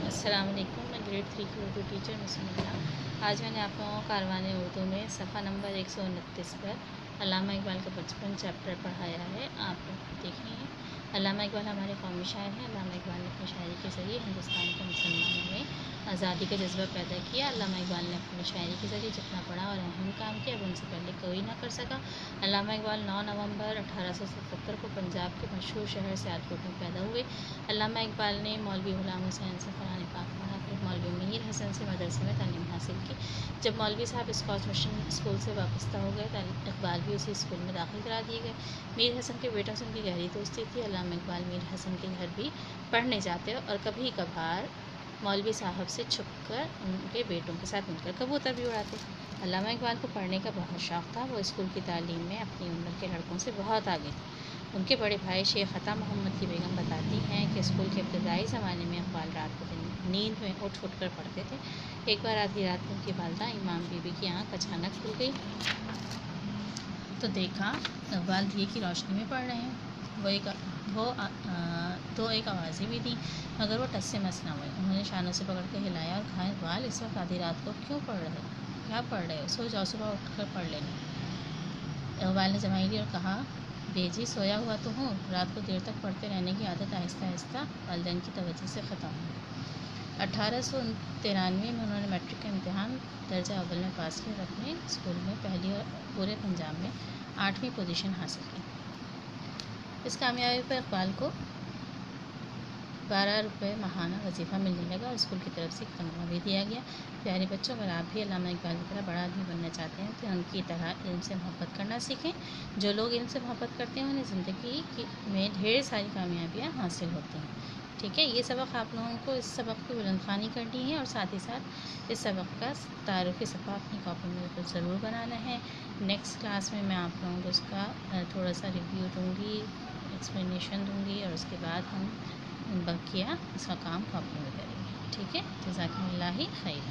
अस्सलाम वालेकुम। मैं ग्रेड 3 की उर्दू टीचर मुसमिल्ला। आज मैंने आप लोगों को कारवान उर्दू में सफ़ा नंबर 129 पर अल्लामा इकबाल का 55 चैप्टर पढ़ाया है। आप देखेंगे अल्लामा इकबाल हमारे कौमी शायर हैं। अल्लामा इकबाल ने अपनी शायरी के ज़रिए हिंदुस्तान के मुसलमानों में आज़ादी का जज्बा पैदा किया। अल्लामा इकबाल ने अपनी शायरी के ज़रिए जितना बड़ा और अहम काम किया वो उनसे पहले कोई ना कर सका। अल्लामा इकबाल 9 नवंबर 1877 को पंजाब के मशहूर शहर सियालकोट में पैदा हुए। अल्लामा इकबाल ने मौलवी गुलाम हुसैन से कुरान पाक पढ़ा, फिर मौलवी मीर हसन से मदरसे में तालीम हासिल की। जब मौलवी साहब स्कॉच मिशन स्कूल से वापस्ता हो गए तो इकबाल भी उसी स्कूल में दाखिल करा दिए गए। मीर हसन के बेटों से उनकी गहरी दोस्ती थी। अल्लामा इकबाल मीर हसन के घर भी पढ़ने जाते और कभी कभार मौलवी साहब से छुपकर उनके बेटों के साथ मिलकर कबूतर भी उड़ाते। अल्लामा इकबाल को पढ़ने का बहुत शौक़ था। वो स्कूल की तालीम में अपनी उम्र के लड़कों से बहुत आगे थे। उनके बड़े भाई शेख अता मोहम्मद की बेगम बताती हैं कि स्कूल के इब्तदाई ज़माने में इकबाल रात को नींद में उठ कर पढ़ते थे। एक बार आधी रात में उनकी वालिदा इमाम बीबी की आँख अचानक खुल गई तो देखा इकबाल दिए की रोशनी में पढ़ रहे हैं। तो एक आवाज़ें भी दी मगर वो टस से मस ना हुए। उन्होंने शानों से पकड़ कर हिलाया और कहा, इकबाल इस वक्त आधी रात को क्या पढ़ रहे हो? सो जाओ, सुबह उठ कर पढ़ लेना। इकबाल ने जमाई ली और कहा, बेजी सोया हुआ तो हूँ, रात को देर तक पढ़ते रहने की आदत आहिस्ता आहिस्ता वालिदैन की तवज्जो से ख़त्म हुई। 1893 में उन्होंने मैट्रिक का इम्तहान दर्जा अव्वल में पास किया और अपने स्कूल में पहली और पूरे पंजाब में 8वीं पोजीशन हासिल की। इस कामयाबी पर इकबाल को 12 रुपये माहाना वजीफ़ा मिलने लगा और स्कूल की तरफ से एक तमगा भी दिया गया। प्यारे बच्चों, अगर आप भी अल्लामा इकबाल की तरह बड़ा आदमी बनना चाहते हैं तो उनकी तरह इल्म से मोहब्बत करना सीखें। जो लोग इल्म से मोहब्बत करते हैं उन्हें ज़िंदगी में ढेर सारी कामयाबियाँ हासिल होती हैं। ठीक है, ये सबक आप लोगों को इस सबक की बुलंदखानी करनी है और साथ ही साथ इस सबक का तारुफ़ी सफ़ा अपनी कॉपी में ज़रूर बनाना है। नेक्स्ट क्लास में मैं आप लोगों को उसका थोड़ा सा रिव्यू दूँगी, एक्सप्लेनेशन दूँगी और उसके बाद हम बकिया इसका काम कॉपी में करेंगे। ठीक है, जज़ाकल्लाह खैर।